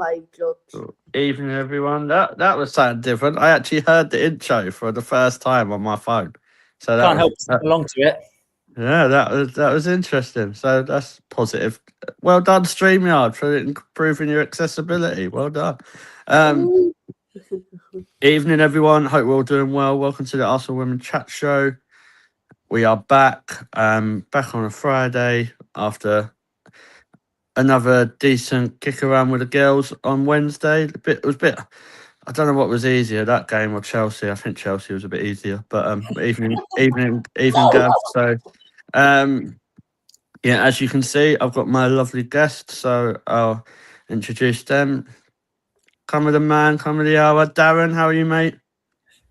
alive, George. Evening, everyone. That was something different. I actually heard the intro for the first time on my phone, so Can't help but sing along to it. yeah, that was interesting. So that's positive. Well done, StreamYard, for improving your accessibility. Well done. Evening, everyone. Hope we're all doing well. Welcome to the Arsenal Women Chat Show. We are back on a Friday after another decent kick around with the girls on Wednesday. It was a bit. I don't know what was easier, that game or Chelsea. I think Chelsea was a bit easier, but evening Gav. So yeah, as you can see, I've got my lovely guests, so I'll introduce them. Come with the man, come with the hour. Darren, how are you, mate?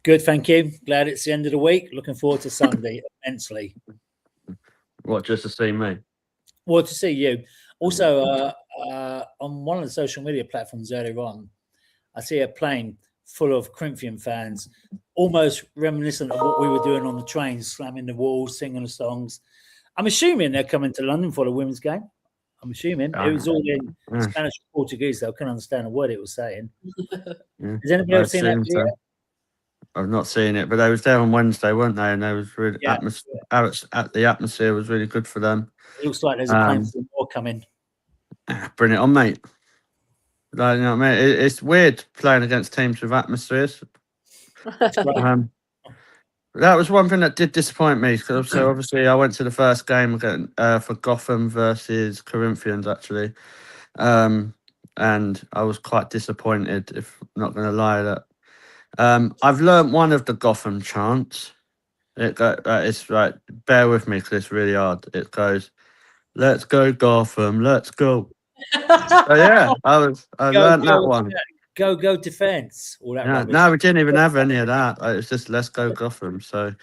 Good, thank you. Glad it's the end of the week. Looking forward to Sunday immensely. What, just to see me? Well, to see you. Also, on one of the social media platforms earlier on, I see a plane full of Corinthian fans, almost reminiscent of what we were doing on the train, slamming the walls, singing the songs. I'm assuming they're coming to London for the women's game. I'm assuming. It was all in Spanish and Portuguese, though. I couldn't understand a word it was saying. Has anybody ever seen that video? I've not seen it, but they was there on Wednesday, weren't they? And they was really the atmosphere was really good for them. It looks like there's a plane full more coming. Bring it on, mate. Like, you know what I mean? It's weird playing against teams with atmospheres. That was one thing that did disappoint me. So obviously, I went to the first game again for Gotham versus Corinthians, actually, and I was quite disappointed. If I'm not going to lie, that I've learnt one of the Gotham chants. It's right. Bear with me because it's really hard. It goes, "Let's go Gotham, let's go." So yeah, I learnt that one. Go defense. All that rubbish. No, we didn't even have any of that. It was just "Let's go Gotham." So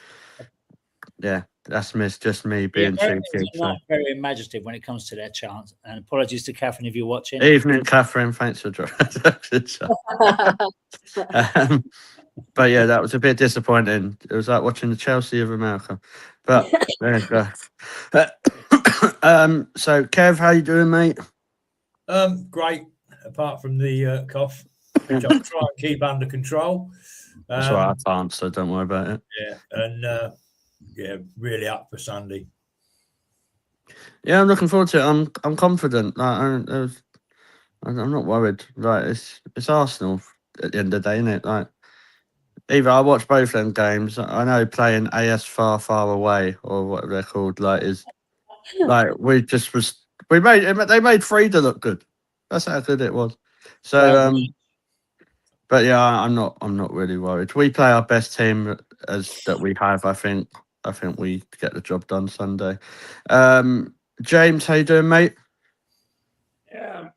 yeah, that's just me being cheeky. Not very imaginative when it comes to their chants. And apologies to Catherine if you're watching. Evening, Catherine. Thanks for joining. But yeah, that was a bit disappointing. It was like watching the Chelsea of America. But there you go. So Kev, how you doing, mate? Great. Apart from the cough, which I'll try and keep under control. That's why I can't, so don't worry about it. Yeah, and really up for Sunday. Yeah, I'm looking forward to it. I'm confident. I'm not worried. Right, it's Arsenal at the end of the day, isn't it? Like, either I watch both them games. I know playing AS far away or whatever they're called, like, is like they made Frida look good. That's how good it was. So but yeah, I'm not really worried. We play our best team that we have. I think we get the job done Sunday. James, how you doing, mate? Yeah,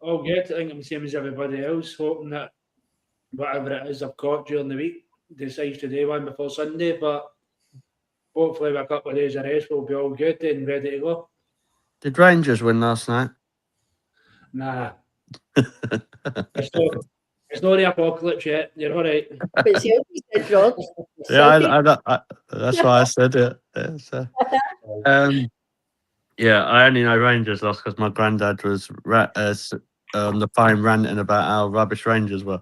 all good. I think I'm the same as everybody else, hoping that whatever it is I've got during the week decides to do one before Sunday, but hopefully with a couple of days of rest we'll be all good and ready to go. Did Rangers win last night? Nah. It's not the apocalypse yet. You're all right. But see what you said, George. Yeah, I that's why I said it. Yeah, so. Yeah, I only know Rangers lost because my granddad was on the phone ranting about how rubbish Rangers were.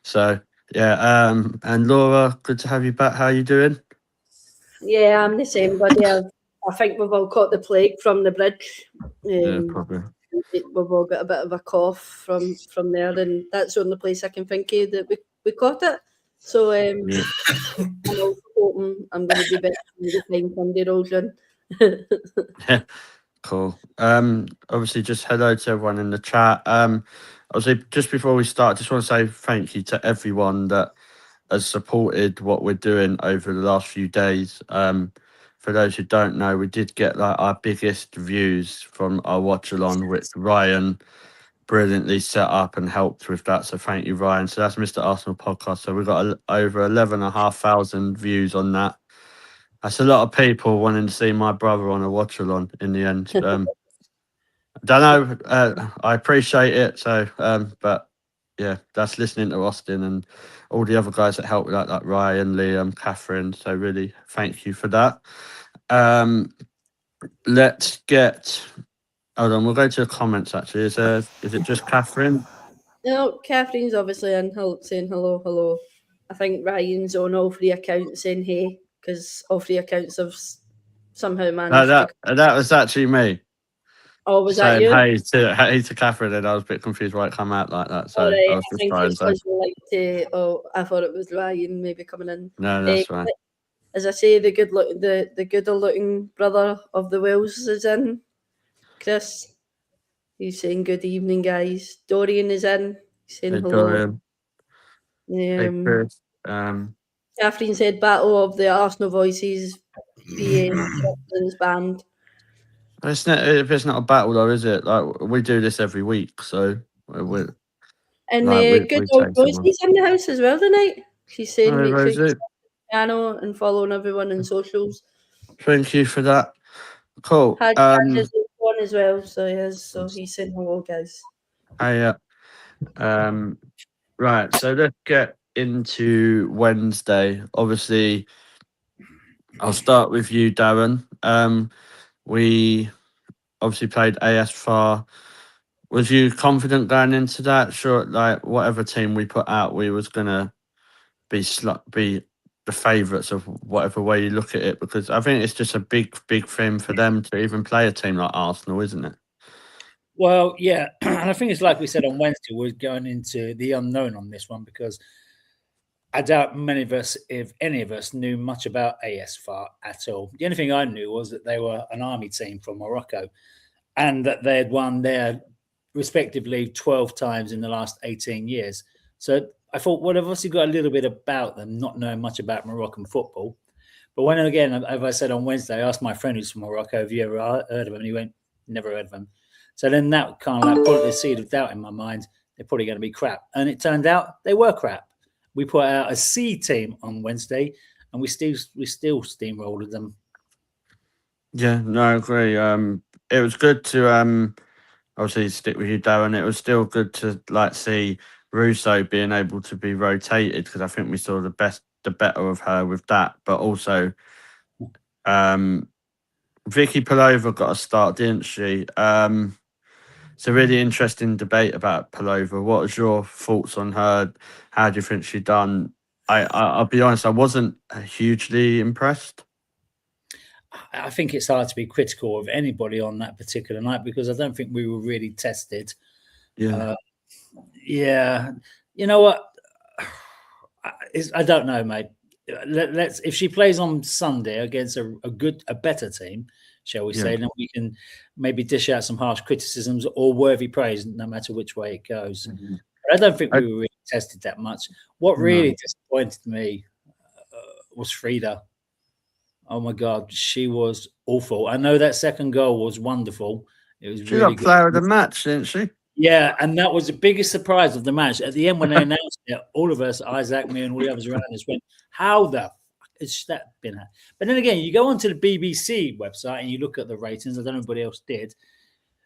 So yeah, and Laura, good to have you back. How are you doing? Yeah, I'm the same, buddy. I think we've all caught the plague from the bridge. Yeah, probably. We've all got a bit of a cough from there, and that's the only place I can think of that we caught it. So I'm also hoping I'm going to be better by the time Sunday rolls in. Yeah, cool. Obviously, just hello to everyone in the chat. Obviously, just before we start, I just want to say thank you to everyone that has supported what we're doing over the last few days. For those who don't know, we did get like our biggest views from our watch along, which Ryan brilliantly set up and helped with that. So thank you, Ryan. So that's Mr. Arsenal Podcast. So we've got over 11,500 views on that. That's a lot of people wanting to see my brother on a watch along in the end. Don't know. I appreciate it. So, but yeah, that's listening to Austin and all the other guys that helped with that, like Ryan, Liam, Catherine. So really, thank you for that. Let's get Hold on, we'll go to the comments actually. Is it just Catherine? No, Catherine's obviously in saying hello. I think Ryan's on all three accounts saying hey, because all three accounts have somehow No, managed that was actually me Oh, was that saying you? hey to Catherine, and I was a bit confused why it come out like that. So All right, I was I just think trying it's to. because you like to. Oh, I thought it was Ryan maybe coming in. No, that's right. As I say, the gooder looking brother of the Wills is in. Chris, he's saying good evening, guys. Dorian is in. He's saying Hey, hello. Dorian. Hey, Chris. Catherine said, "Battle of the Arsenal Voices." BA Scotland's band. If it's not a battle though, is it? Like we do this every week, so we And like good we old take someone. Rosie's in the house as well tonight. She's saying, Hi, make sure you Rosie. piano and following everyone on socials. Thank you for that. Cool. Had is on as well, so he is. So he's saying hello, guys. Hey, right. So let's get into Wednesday. Obviously, I'll start with you, Darren. We obviously played AS Far. Was you confident going into that? Sure, like whatever team we put out, we was gonna be the favourites of whatever way you look at it, because I think it's just a big thing for them to even play a team like Arsenal, isn't it? Well, yeah, and I think it's like we said on Wednesday, we're going into the unknown on this one because I doubt many of us, if any of us, knew much about ASFAR at all. The only thing I knew was that they were an army team from Morocco and that they had won their respectively 12 times in the last 18 years. So I thought, well, I've obviously got a little bit about them, not knowing much about Moroccan football. But when, again, as I said on Wednesday, I asked my friend who's from Morocco, have you ever heard of him? And he went, never heard of him. So then that kind of like put the seed of doubt in my mind. They're probably going to be crap. And it turned out they were crap. We put out a C team on Wednesday and we still steamrolled them. Yeah, no, I agree. It was good to obviously stick with you, Darren. It was still good to like see Russo being able to be rotated, because I think we saw the better of her with that. But also, Vicky Palova got a start, didn't she? It's a really interesting debate about Palova. What was your thoughts on her? How do you think she done? I'll be honest, I wasn't hugely impressed. I think it's hard to be critical of anybody on that particular night because I don't think we were really tested. Yeah. Yeah. You know what? I don't know, mate. Let's if she plays on Sunday against a better team, shall we say, then we can maybe dish out some harsh criticisms or worthy praise, no matter which way it goes. Mm-hmm. But I don't think we were really tested that much. What really disappointed me was Frida. Oh my God, she was awful. I know that second goal was wonderful. It was really got player of the match, didn't she? Yeah, and that was the biggest surprise of the match. At the end, when they announced it, all of us, Isaac, me, and all the others around us went, how the is that been at? But then again, you go onto the BBC website and you look at the ratings. I don't know if anybody else did.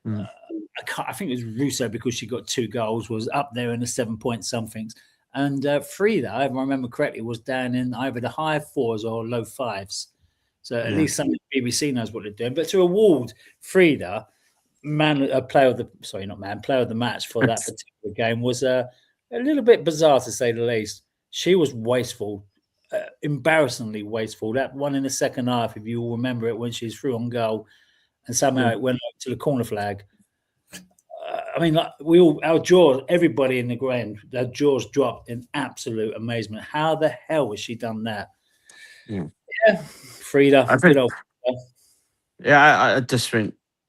I think it was Russo, because she got 2 goals, was up there in the 7-point somethings. And Frida, if I remember correctly, was down in either the high 4s or low 5s. So at least some of the BBC knows what they're doing. But to award Frida player of the match for that particular game was a little bit bizarre, to say the least. She was wasteful, embarrassingly wasteful. That one in the second half, if you all remember it, when she's through on goal and somehow it went up to the corner flag. I mean, like, our jaws, everybody in the ground, their jaws dropped in absolute amazement. How the hell has she done that? Yeah, Frida. I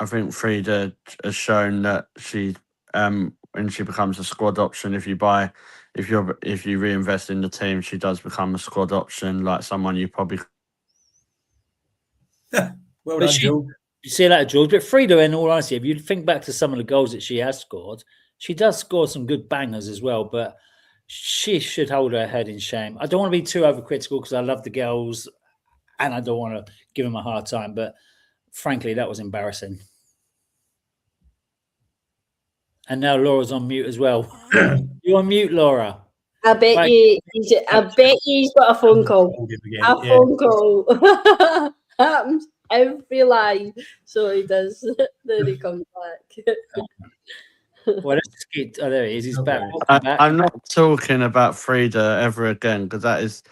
think Frida has shown that she, when she becomes a squad option, if you reinvest in the team, she does become a squad option, like someone you probably. Well done, George. You see that, George? But Frida, in all honesty, if you think back to some of the goals that she has scored, she does score some good bangers as well. But she should hold her head in shame. I don't want to be too overcritical because I love the girls and I don't want to give them a hard time. But frankly, that was embarrassing. And now Laura's on mute as well. You're on mute, Laura. I bet he's got a phone call. Phone call. Happens every line. So he does. Then he comes back. Well, let's just get. Oh, there he is. He's Okay. back. Welcome back. I'm not talking about Frida ever again because that is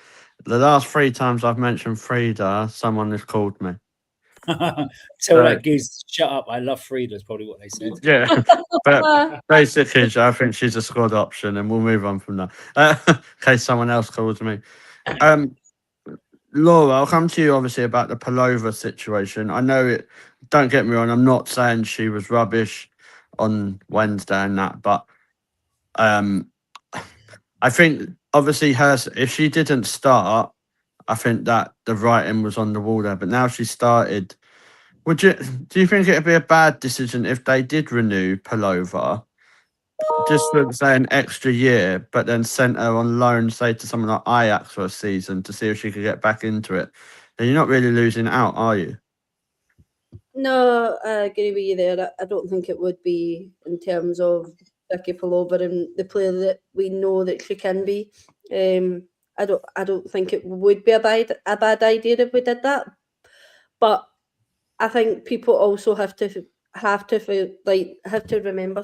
the last 3 times I've mentioned Frida, someone has called me. Tell that goose, shut up. I love Frida, is probably what they said. Yeah, but basically, I think she's a squad option, and we'll move on from that. In case someone else calls me. Laura, I'll come to you obviously about the Palova situation. I know it. Don't get me wrong. I'm not saying she was rubbish on Wednesday and that, but I think obviously if she didn't start, I think that the writing was on the wall there. But now she started. Do you think it'd be a bad decision if they did renew Palova, just for say an extra year, but then sent her on loan, say to someone like Ajax for a season to see if she could get back into it? Then you're not really losing out, are you? No, I agree with you there. I don't think it would be in terms of Vicky Palova and the player that we know that she can be. I don't think it would be a bad idea if we did that. But I think people also have to remember,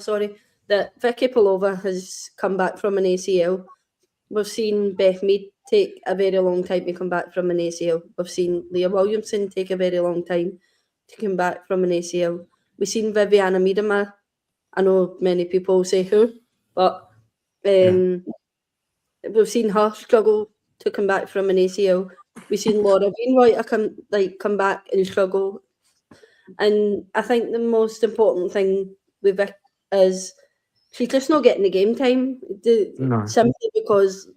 that Vicky Palova has come back from an ACL. We've seen Beth Mead take a very long time to come back from an ACL. We've seen Leah Williamson take a very long time to come back from an ACL. We've seen Viviana Miedema. I know many people say who, but we've seen her struggle to come back from an ACL. We've seen Laura Wainwright come back and struggle. And I think the most important thing with Vic is she's just not getting the game time. Simply because,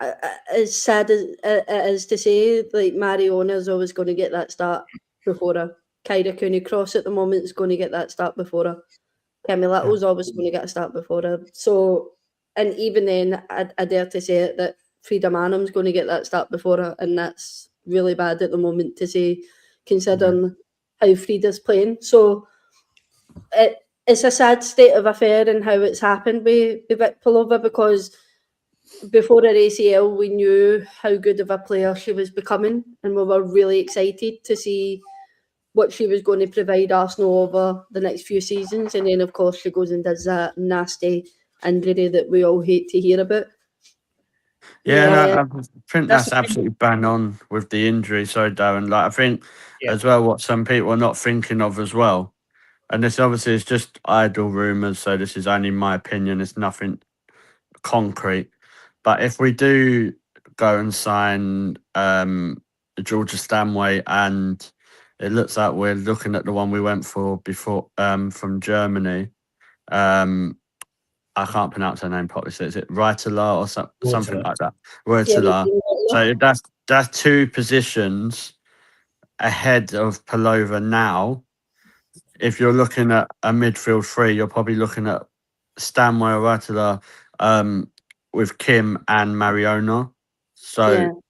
as sad as it is to say, like Mariona is always going to get that start before her. Kyra Cooney-Cross at the moment is going to get that start before her. Kemi Little's always going to get a start before her. So, and even then, I dare to say it, that Frida Manham's going to get that start before her, and that's really bad at the moment to say, considering how Frida's playing. So it's a sad state of affair and how it's happened with Vic Palova, because before her ACL, we knew how good of a player she was becoming, and we were really excited to see what she was going to provide Arsenal over the next few seasons. And then, of course, she goes and does that nasty injury that we all hate to hear about. I think that's absolutely bang on with the injury. Sorry, Darren. Like, I think as well what some people are not thinking of as well, and this obviously is just idle rumours, so this is only my opinion. It's nothing concrete. But if we do go and sign Georgia Stanway, and it looks like we're looking at the one we went for before from Germany. I can't pronounce her name properly. So is it Reitala or something like that? Reitala. So that's 2 positions ahead of Palova now. If you're looking at a midfield 3, you're probably looking at Stanway or Reitala with Kim and Mariona. So,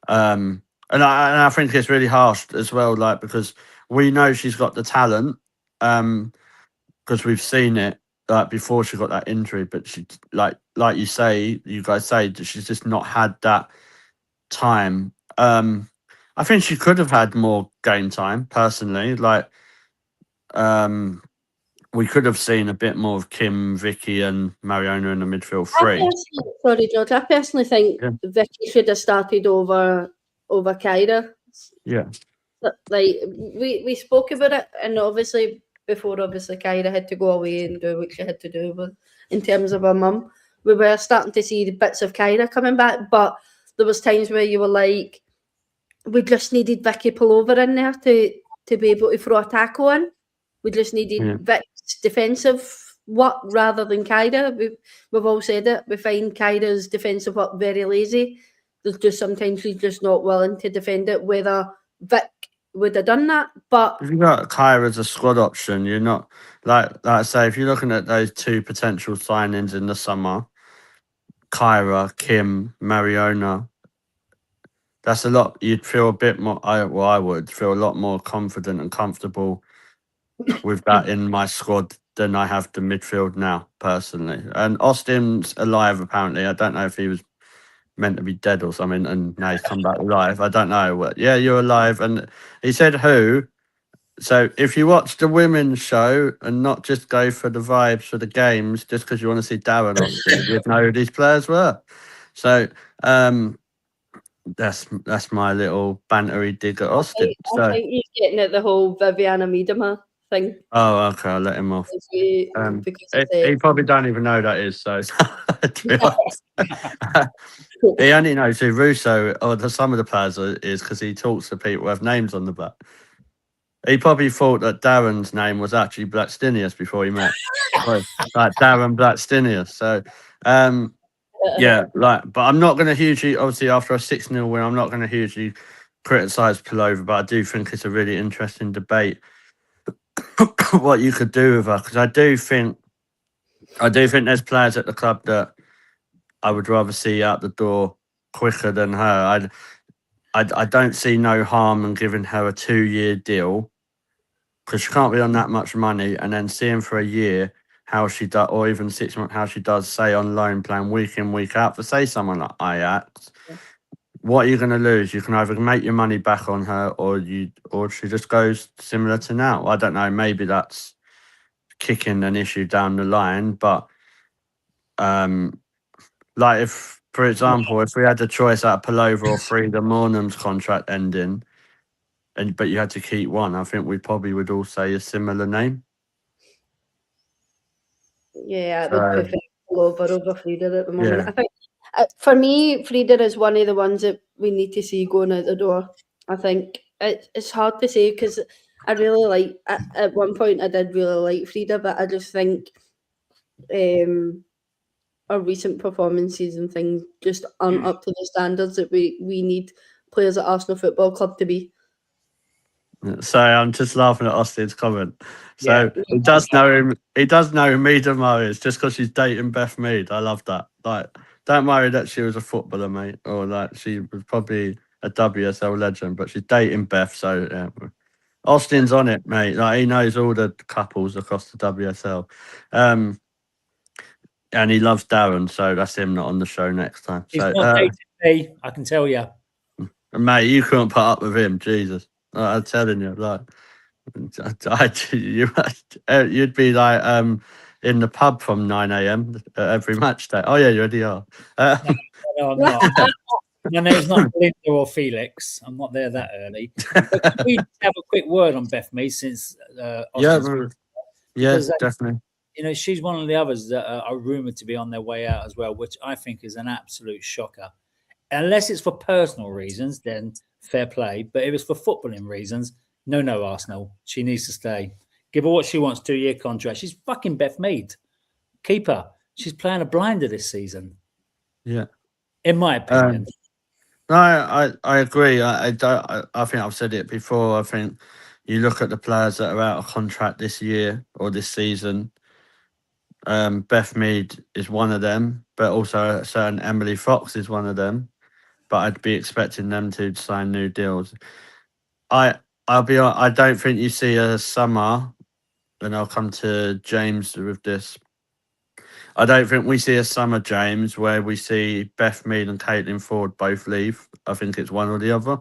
and I think it's really harsh as well, like, because we know she's got the talent, because we've seen it. Like before she got that injury, but she like you guys say that she's just not had that time. I think she could have had more game time personally. Like, we could have seen a bit more of Kim, Vicky, and Mariona in the midfield 3. Sorry, George. I personally think Vicky should have started over Kyra. Yeah. Like we spoke about it, and obviously Kyra had to go away and do what she had to do in terms of her mum. We were starting to see the bits of Kyra coming back, but there was times where you were like, we just needed Vicky Palova in there to be able to throw a tackle in. We just needed Vic's defensive work rather than Kyra. We've all said it. We find Kyra's defensive work very lazy. There's just sometimes she's just not willing to defend it, whether Vic would have done that. But if you got Kyra as a squad option, you're not like I say, if you're looking at those 2 potential signings in the summer, Kyra, Kim, Mariona, that's a lot. You'd feel a bit more. I would feel a lot more confident and comfortable with that in my squad than I have the midfield now, personally. And Austin's alive, apparently. I don't know if he was meant to be dead or something, and now he's come back alive. I don't know. What? Yeah, you're alive. And he said who. So if you watch the women's show and not just go for the vibes for the games, just because you want to see Darren Austin, you'd know who these players were. So that's my little bantery dig at Austin. I think he's getting at the whole Viviana Miedema thing. Oh, okay, I'll let him off. Because He probably don't even know who that is. So to be honest. He only knows who Russo or some of the players is because he talks to people who have names on the back. He probably thought that Darren's name was actually Blackstinius before he met like Darren Blackstinius. So, yeah, but I'm not going to hugely, obviously, after a 6-0 win, I'm not going to hugely criticise Pullover, but I do think it's a really interesting debate what you could do with her, because I do think there's players at the club that I would rather see out the door quicker than her. I don't see no harm in giving her a 2-year deal, because she can't be on that much money, and then seeing for a year how she does, or even 6 months, how she does, say on loan plan week in, week out, for say someone like Ajax. What are you going to lose? You can either make your money back on her, or she just goes similar to now. I don't know. Maybe that's kicking an issue down the line, but like if, for example, if we had the choice out of Pullover or Frida Mornham's contract ending, but you had to keep one, I think we probably would all say a similar name. Yeah, I would prefer over Frida at the moment. Yeah. I think for me, Frida is one of the ones that we need to see going out the door. I think it's hard to say because I really like, at one point I did really like Frida, but I just think our recent performances and things just aren't up to the standards that we need players at Arsenal Football Club to be. So I'm just laughing at Austin's comment. So he does know who Miedema is just because she's dating Beth Mead. I love that. Like, don't worry that she was a footballer, mate, or like she was probably a WSL legend, but she's dating Beth. So yeah, Austin's on it, mate. Like, he knows all the couples across the WSL, and he loves Darren. So that's him not on the show next time. He's so not dating me, I can tell you. Mate, you couldn't put up with him, Jesus. I'm telling you, like, you'd be like in the pub from 9 a.m. Every match day. Oh yeah, you already are. No, I'm not. My name's not Belinda or Felix. I'm not there that early. But can we have a quick word on Beth Mead since definitely. You know, she's one of the others that are rumoured to be on their way out as well, which I think is an absolute shocker. Unless it's for personal reasons, then fair play. But if it's for footballing reasons, no, Arsenal. She needs to stay. Give her what she wants, 2-year contract. She's fucking Beth Mead. Keep her. She's playing a blinder this season. Yeah. In my opinion. No, I agree. I think I've said it before. I think you look at the players that are out of contract this year or this season. Beth Mead is one of them, but also a certain Emily Fox is one of them. But I'd be expecting them to sign new deals. I'll be honest, I don't think you see a summer, and I'll come to James with this. I don't think we see a summer, James, where we see Beth Mead and Caitlin Ford both leave. I think it's one or the other.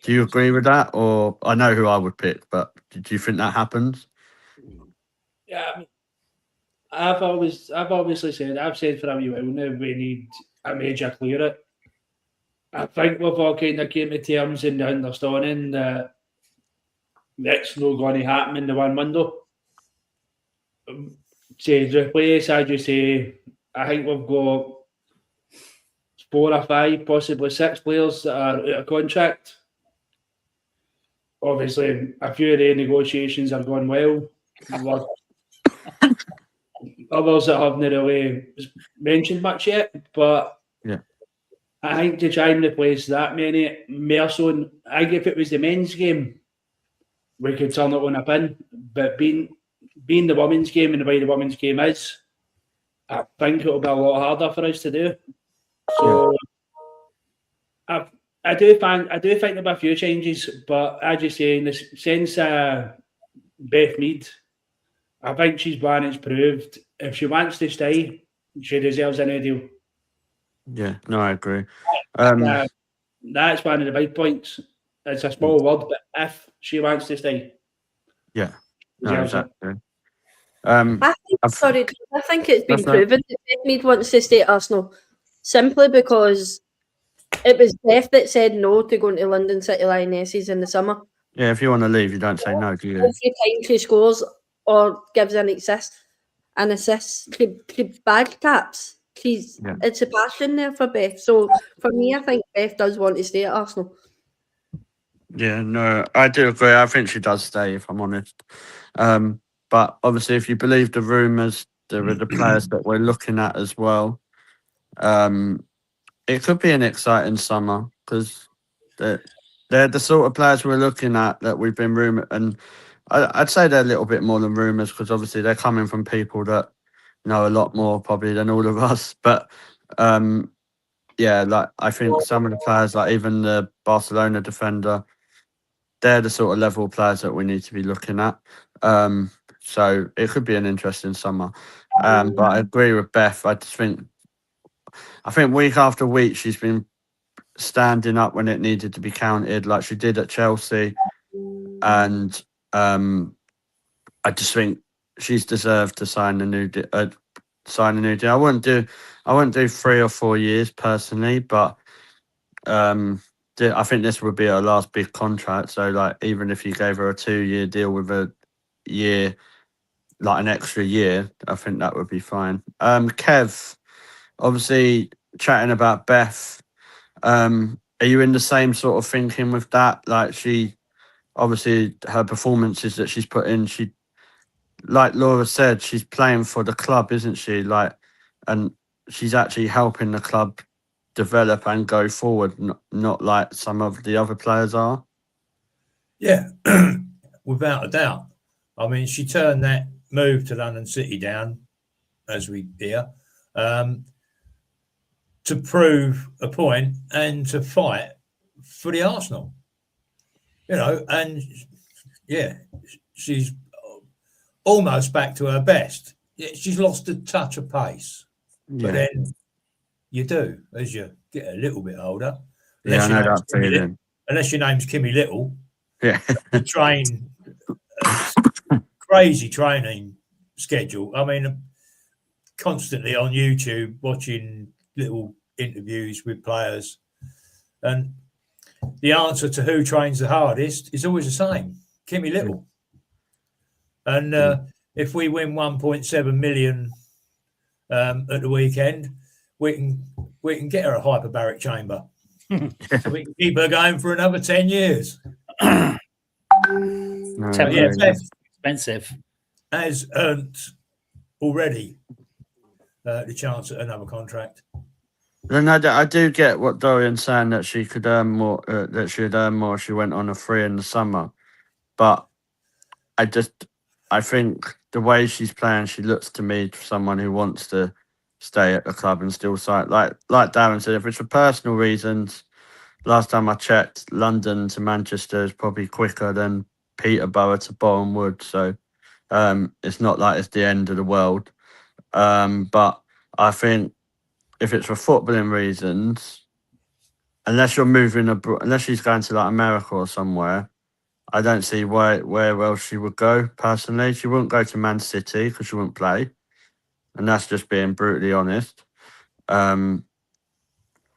Do you agree with that? Or I know who I would pick, but do you think that happens? Yeah, I've obviously said, I've said for a wee while now, we need a major clear it. I think we've all kind of came to terms in the understanding that that's not going to happen in the one window. To replace, as you say, I think we've got 4 or 5, possibly 6 players that are out of contract. Obviously, a few of the negotiations are going well. Others that haven't really mentioned much yet, but yeah, I think to try and replace that many, more so, I think if it was the men's game, we could turn it on a pin. But being the women's game and the way the women's game is, I think it'll be a lot harder for us to do. So I do think there'll be a few changes, but as you say, in the sense Beth Mead, I think she's Barnett's proved if she wants to stay, she deserves a new deal. Yeah, no, I agree. That's one of the big points. It's a small word, but if she wants to stay, yeah, no, deserves it. exactly. I think it's been That's right. proven that Beth Mead wants to stay at Arsenal simply because it was Beth that said no to going to London City Lionesses in the summer. Yeah, if you want to leave, you don't say no, do you? Every time she scores or gives an assist, she bag taps. It's a passion there for Beth. So for me, I think Beth does want to stay at Arsenal. Yeah, no, I do agree. I think she does stay, if I'm honest. But obviously, if you believe the rumours, there are the players that we're looking at as well. It could be an exciting summer because they're the sort of players we're looking at that we've been rumoured. And I'd say they're a little bit more than rumours because obviously they're coming from people that know a lot more probably than all of us. But yeah, like I think some of the players, like even the Barcelona defender, they're the sort of level players that we need to be looking at. So it could be an interesting summer. But I agree with Beth. I think week after week she's been standing up when it needed to be counted, like she did at Chelsea, and I just think she's deserved to sign a new deal. I wouldn't do 3 or 4 years personally, but I think this would be her last big contract. So like, even if you gave her a 2-year deal with a year, like an extra year, I think that would be fine. Kev, obviously chatting about Beth. Are you in the same sort of thinking with that? Like, she obviously her performances that she's put in, she, like Laura said, she's playing for the club, isn't she? Like, and she's actually helping the club develop and go forward, not like some of the other players are. Yeah, without a doubt. I mean, she turned that move to London City down, as we hear, to prove a point and to fight for the Arsenal. And yeah, she's almost back to her best. Yeah, she's lost a touch of pace, but then you do as you get a little bit older. Yeah, I know that feeling. Unless your name's Kimmy Little. Yeah. Train crazy training schedule. I mean, constantly on YouTube watching little interviews with players, and the answer to who trains the hardest is always the same: Kimmy Little. And if we win 1.7 million at the weekend, we can get her a hyperbaric chamber. So we can keep her going for another 10 years. No, expensive. Has earned already the chance at another contract. And I do get what Dorian's saying, that she could earn more. That she'd earn more if she went on a free in the summer. But I think the way she's playing, she looks to me someone who wants to stay at the club and still sign. Like Darren said, if it's for personal reasons, last time I checked, London to Manchester is probably quicker than Peterborough to Boreham Wood. So it's not like it's the end of the world. But I think if it's for footballing reasons, unless you're moving abroad, unless she's going to like America or somewhere, I don't see where else she would go. Personally, she wouldn't go to Man City because she wouldn't play, and that's just being brutally honest.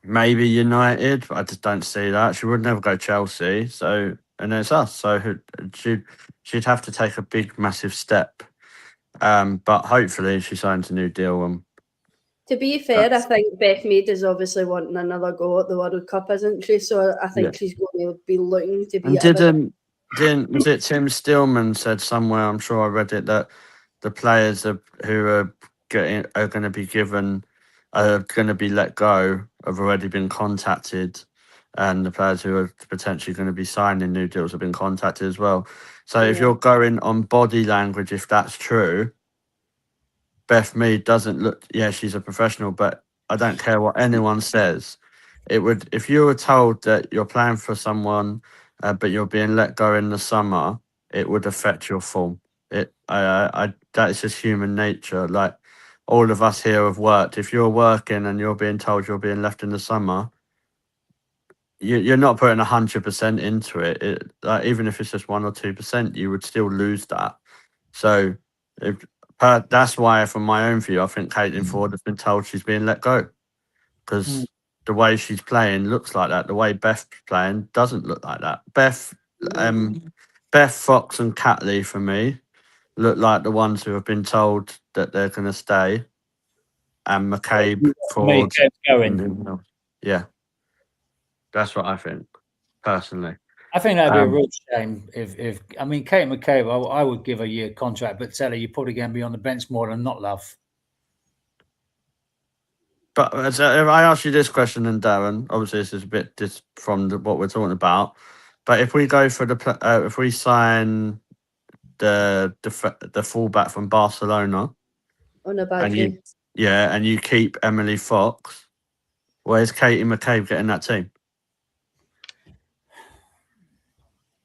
Maybe United, but I just don't see that. She would never go Chelsea. So, and it's us. So she'd have to take a big, massive step. But hopefully she signs a new deal. To be fair, I think Beth Mead is obviously wanting another go at the World Cup, isn't she? So I think she's going to be looking to be. Was it Tim Stillman said somewhere? I'm sure I read it, that the players who are going to be given, are going to be let go, have already been contacted, and the players who are potentially going to be signing new deals have been contacted as well. So if you're going on body language, if that's true, Beth Mead doesn't look. Yeah, she's a professional, but I don't care what anyone says. It would, if you were told that you're playing for someone, but you're being let go in the summer, it would affect your form. That is just human nature. Like, all of us here have worked. If you're working and you're being told you're being left in the summer, you're not putting 100% into it. Like, even if it's just 1 or 2%, you would still lose that. So that's why, from my own view, I think Caitlin Ford has been told she's being let go, because the way she's playing looks like that. The way Beth's playing doesn't look like that. Beth, Fox, and Catley for me look like the ones who have been told that they're going to stay, and McCabe, Ford, going. Yeah, that's what I think personally. I think that'd be a real shame if I mean, Kate McCabe, I would give a year contract, but tell her you're probably going to be on the bench more than not, love. But if I ask you this question, and Darren, obviously this is a bit from what we're talking about, but if we go for if we sign the fullback from Barcelona, On a bad day. and you keep Emily Fox, where's Katie McCabe getting that team?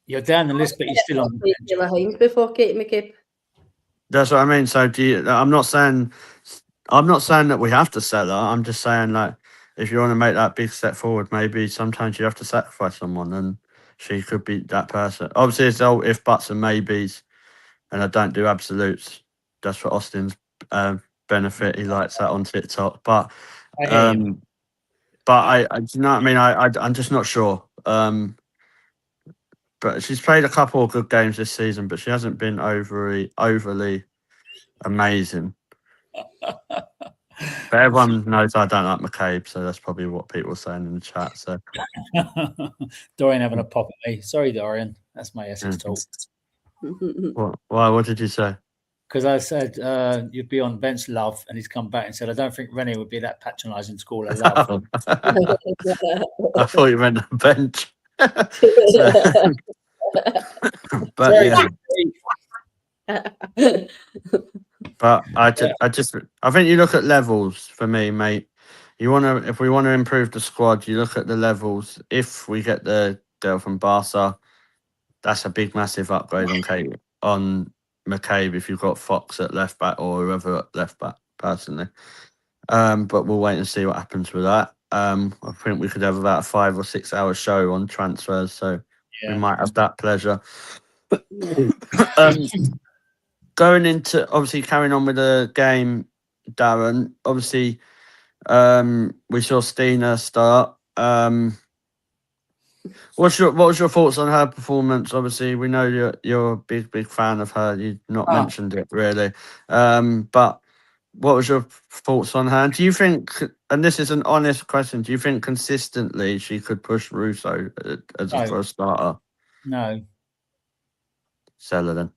You're down the list, but you're still on the bench. Before Katie McCabe. That's what I mean. So I'm not saying that we have to sell her. I'm just saying, like, if you want to make that big step forward, maybe sometimes you have to sacrifice someone, and she could be that person. Obviously, it's all if, buts, and maybes, and I don't do absolutes. That's for Austin's benefit. He likes that on TikTok, but I hear you. I you know what I mean. I'm just not sure. But she's played a couple of good games this season, but she hasn't been overly amazing. But everyone knows I don't like McCabe, so that's probably what people are saying in the chat. So Dorian having a pop at me. Sorry, Dorian. That's my Essex talk. Why? What did you say? Because I said you'd be on bench, love, and he's come back and said, I don't think Rennie would be that patronising to call her love. I thought you meant the bench. But yeah. But I think you look at levels for me, mate. If we want to improve the squad, you look at the levels. If we get the girl from Barca, that's a big, massive upgrade on McCabe. If you've got Fox at left back or whoever at left back, personally. But we'll wait and see what happens with that. I think we could have about a 5 or 6 hour show on transfers, so we might have that pleasure. Going into, obviously, carrying on with the game, Darren, obviously, we saw Stina start. What was your thoughts on her performance? Obviously, we know you're a big fan of her. You've not mentioned it really, but what was your thoughts on her? Do you think, and this is an honest question, do you think consistently she could push Russo as a first starter? No. Sell her then.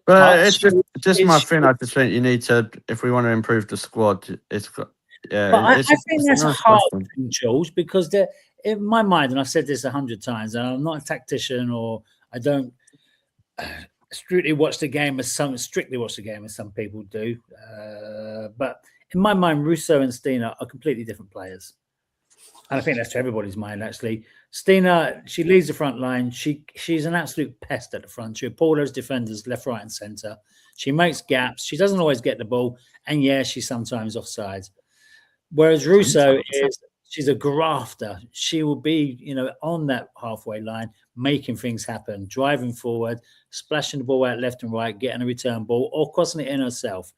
But it's just my thing. I just think you need to, if we want to improve the squad, it's got. Yeah, but I think that's a hard thing, Jules, because in my mind, and I've said this 100 times, and I'm not a tactician, or I don't strictly watch the game as some people do. But in my mind, Russo and Stina are completely different players. And I think that's to everybody's mind, actually. Stina, she leads the front line. She's an absolute pest at the front. She appalls those defenders left, right, and centre. She makes gaps. She doesn't always get the ball. And she's sometimes offside. Whereas Russo she's a grafter. She will be, on that halfway line, making things happen, driving forward, splashing the ball out left and right, getting a return ball, or crossing it in herself.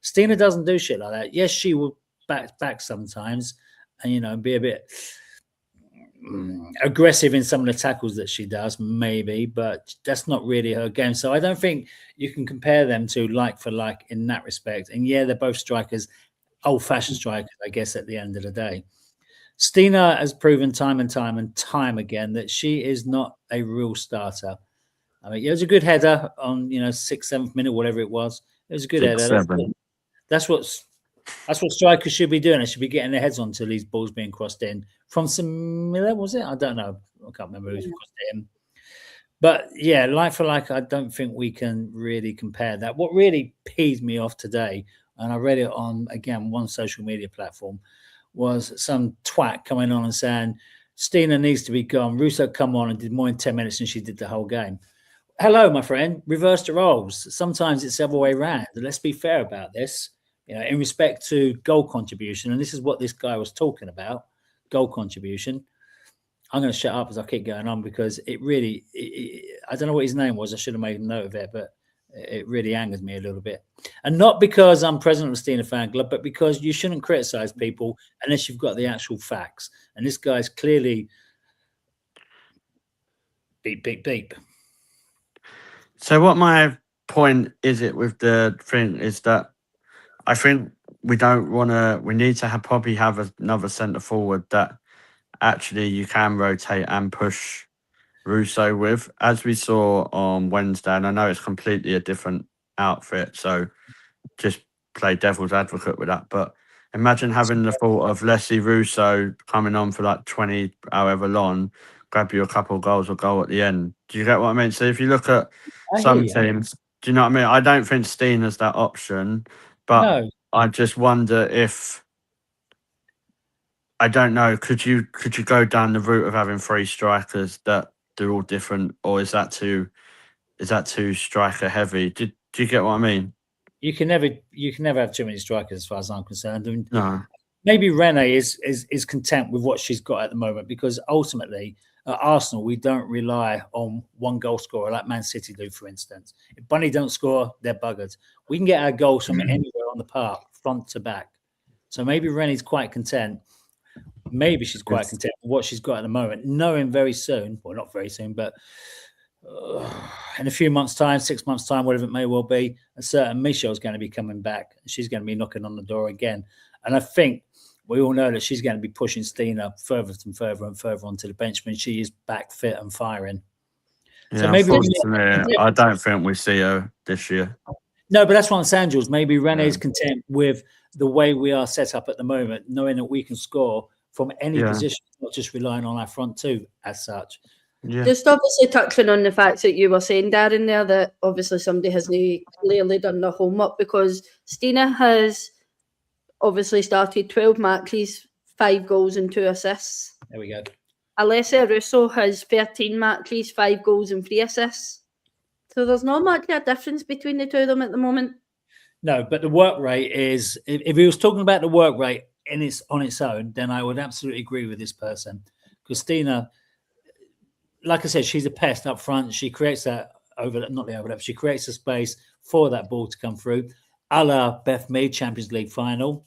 Stina doesn't do shit like that. Yes, she will back sometimes and, be a bit aggressive in some of the tackles that she does, maybe, but that's not really her game. So I don't think you can compare them to like for like in that respect. And they're both strikers, old-fashioned strikers, I guess, at the end of the day. Stina has proven time and time again that she is not a real starter. I mean, it was a good header on 6th, 7th minute, whatever it was. It was a good header. That's what strikers should be doing. They should be getting their heads onto these balls being crossed in from Miller, was it? I don't know. I can't remember who's crossed it in. But like for like, I don't think we can really compare that. What really peed me off today, and I read it on, again, one social media platform, was some twat coming on and saying, Stina needs to be gone. Russo come on and did more in 10 minutes than she did the whole game. hello, my friend. Reverse the roles. Sometimes it's the other way around. Let's be fair about this. In respect to goal contribution, and this is what this guy was talking about, goal contribution. I'm going to shut up as I keep going on because it really, I don't know what his name was. I should have made a note of it, but it really angers me a little bit. And not because I'm president of the Steiner fan club, but because you shouldn't criticize people unless you've got the actual facts. And this guy's clearly beep, beep, beep. So what my point is it with the thing is that I think we need to probably have another centre forward that actually you can rotate and push Russo with, as we saw on Wednesday. And I know it's completely a different outfit, so just play devil's advocate with that. But imagine having the thought of Leslie Russo coming on for like 20, however long, grab you a couple of goals or goal at the end. Do you get what I mean? So if you look at some teams, do you know what I mean? I don't think Steiner's that option, but no. I just wonder if, I don't know, could you go down the route of having 3 strikers that they're all different, or is that too striker heavy? Do you get what I mean? You can never have too many strikers, as far as I'm concerned. And no. Maybe Renee is content with what she's got at the moment, because ultimately at Arsenal we don't rely on one goal scorer like Man City do, for instance. If Bunny don't score, they're buggered. We can get our goals from anywhere on the park, front to back. So maybe Renee's quite content. Maybe she's quite content with what she's got at the moment, knowing very soon, well, not very soon, but in a few months' time, 6 months' time, whatever it may well be, a certain Michel's going to be coming back. And she's going to be knocking on the door again. And I think we all know that she's going to be pushing Steiner further and further and further onto the bench when she is back fit and firing. Yeah, so maybe I don't think we see her this year. No, but that's what I'm saying, Jules. Maybe Renee's content with the way we are set up at the moment, knowing that we can score from any position, not just relying on our front two as such. Yeah. Just obviously touching on the fact that you were saying, Darren, there, that obviously somebody hasn't clearly done their homework, because Steiner has obviously started 12 matches, 5 goals and 2 assists. There we go. Alessia Russo has 13 matches, 5 goals and 3 assists. So there's not much of a difference between the two of them at the moment. No, but the work rate is, if he was talking about the work rate on its own, then I would absolutely agree with this person. Christina, like I said, she's a pest up front. She creates that overlap. She creates a space for that ball to come through, a la Beth Mead Champions League final.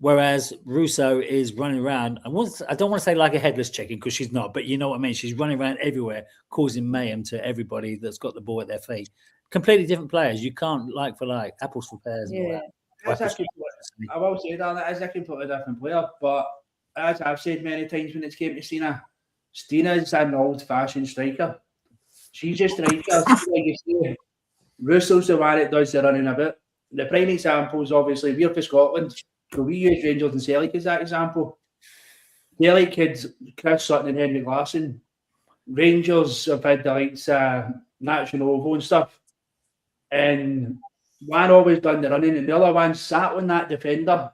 Whereas Russo is running around, I don't want to say like a headless chicken, because she's not, but you know what I mean. She's running around everywhere, causing mayhem to everybody that's got the ball at their feet. Completely different players. You can't like for like, apples for pears. Yeah, I will say that is a completely different player, but as I've said many times when it's came to Steiner is an old-fashioned striker. She's a striker. Like you say, Russo's the one that does the running a bit. The prime example is obviously we're for Scotland, so we use Rangers and Celtic as that example. Celtic kids, Chris Sutton and Henry Larsson. Rangers have had the likes Nacho Novo and stuff. And one always done the running, and the other one sat on that defender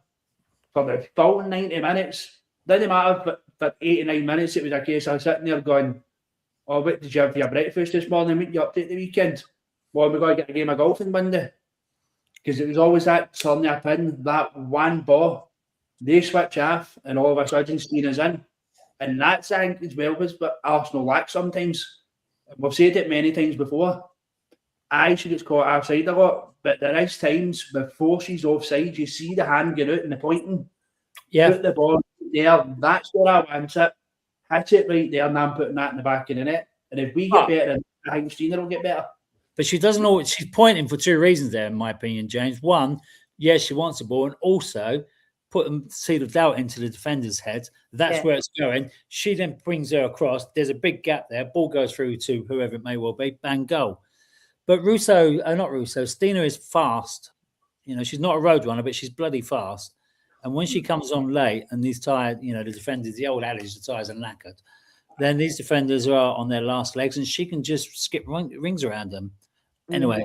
for the full 90 minutes. Didn't matter if for 89 minutes it was a case of sitting there going, oh, what did you have for your breakfast this morning? What did you update the weekend? Well, we're going to get a game of golf on Monday. Because it was always that turn up in, that one ball. They switch off, and all of a sudden Steiner's in. And that's, I think, as well, but Arsenal lack sometimes. We've said it many times before. She gets caught offside a lot, but there is times before she's offside, you see the hand going out and the pointing. Yeah. Put the ball there, that's where I want it. Hit it right there, and I'm putting that in the back of the net. And if we get better, I think Steiner will get better. But she doesn't know. She's pointing for 2 reasons there, in my opinion, James. One, yes, she wants the ball, and also put a seed of doubt into the defender's head. That's where it's going. She then brings her across. There's a big gap there. Ball goes through to whoever it may well be. Bang, goal. But Steiner is fast. You know, she's not a road runner, but she's bloody fast. And when she comes on late and these tired, you know, the defenders, the old adage, the tires are knackered, then these defenders are on their last legs and she can just skip rings around them. Anyway,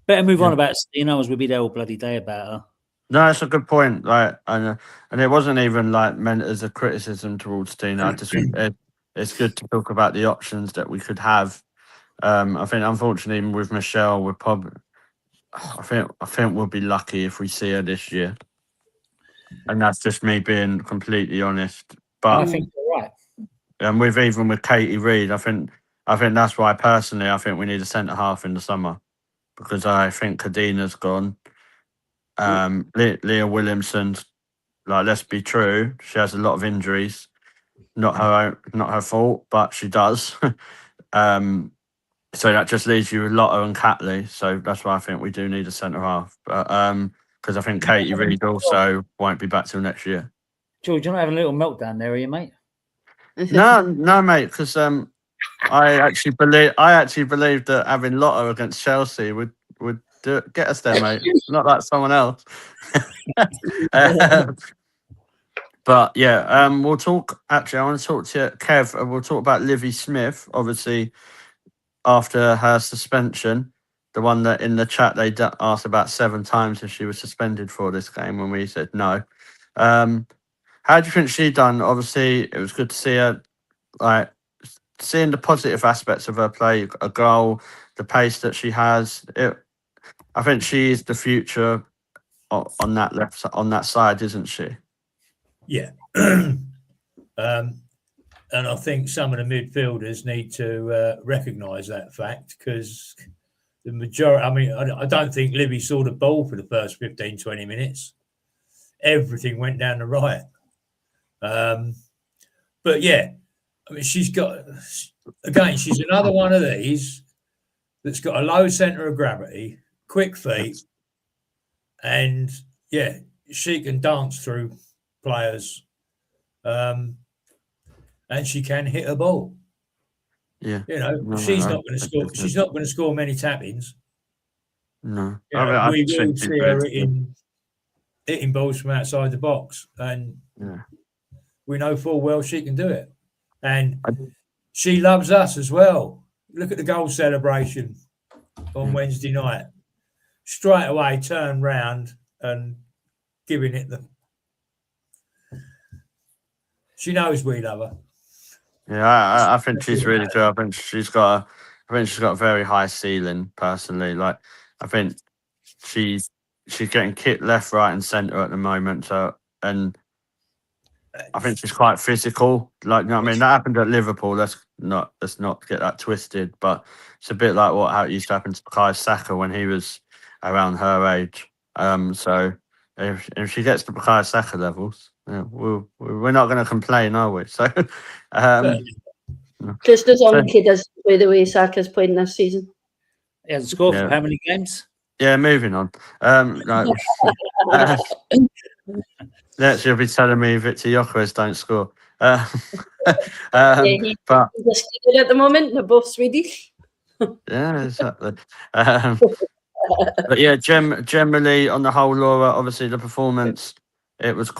better move on about Steiner, as we'll be there all bloody day about her. No, that's a good point. Like, and it wasn't even like meant as a criticism towards Steiner. I just think it's good to talk about the options that we could have I think unfortunately with Michelle, we're probably. I think we'll be lucky if we see her this year, and that's just me being completely honest. I But think you're right. and with Katie Reid, I think that's why personally I think we need a centre half in the summer, because I think Kadina's gone. Leah Williamson's, like, let's be true, she has a lot of injuries. Not her fault, but she does. So that just leaves you with Lotto and Catley. So that's why I think we do need a centre half. But because I think Katie Reid also won't be back till next year. George, you're not having a little meltdown there, are you, mate? No, mate. Because I actually believe that having Lotto against Chelsea would get us there, mate. Not like someone else. But yeah, we'll talk. Actually, I want to talk to you, Kev. We'll talk about Livy Smith, obviously, after her suspension. The one that in the chat they asked about 7 times if she was suspended for this game, when we said no. How do you think she done? Obviously, it was good to see her, like, seeing the positive aspects of her play, a goal, the pace that she has. I think she is the future on that side, isn't she? Yeah. And I think some of the midfielders need to recognise that fact, because the majority, I mean, I don't think Libby saw the ball for the first 15, 20 minutes. Everything went down the right. But yeah, I mean, she's another one of these that's got a low centre of gravity, quick feet, and yeah, she can dance through players. And she can hit a ball. Yeah, she's not going to score. She's not going to score many tap-ins. No, we will see her hitting balls from outside the box, and we know full well she can do it. And she loves us as well. Look at the goal celebration on Wednesday night. Straight away, turn round and giving it the. She knows we love her. Yeah, I think she's really good. I think she's got a very high ceiling, personally. Like, I think she's getting kicked left, right, and centre at the moment. So, and I think she's quite physical. Like, you know what I mean? That happened at Liverpool. Let's not get that twisted. But it's a bit like how it used to happen to Kai Saka when he was around her age. So if she gets to Kai Saka levels, yeah, we're not going to complain, are we? So, just as long as he does play the way Saka's playing this season. He hasn't scored for how many games? Yeah, moving on. Next, you'll be telling me Victor Gyökeres don't score. He's at the moment. They're both Swedish. Yeah, exactly. But yeah, generally on the whole, Laura, obviously the performance, we was